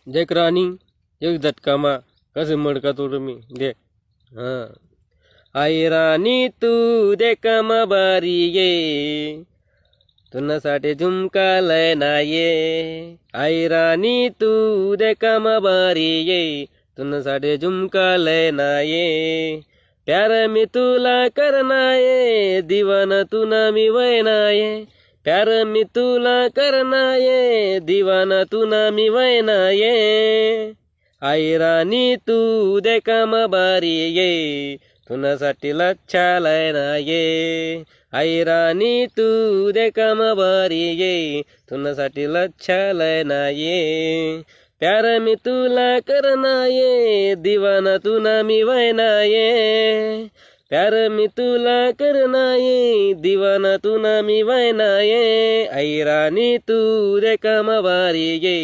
देख रानी एक झटकामा कसं मडका तोड मी देख हा आई रानी तू देखामा बारी ये तुनासाठी झुमका लय नाये आई रानी तू देखामा बारी ये तुनासाठी झुमका लय नाये प्यार मी तुला करनाये दीवाना तुना मी वैनाये प्यार मी तुला करनाये दीवाना तुना मी वैनाये आई रानी तू देखामा बारी ये तुनासाठी लच्छा लय नाये आई रानी तू देखामा बारी ये तुनासाठी लच्छा लय नाये प्यार मी तुला करनाये दीवाना तुना मी वैनाये प्यार मी तुला करनाये दीवाना तुना मी वैनाये आई रानी तू देखामा बारी ये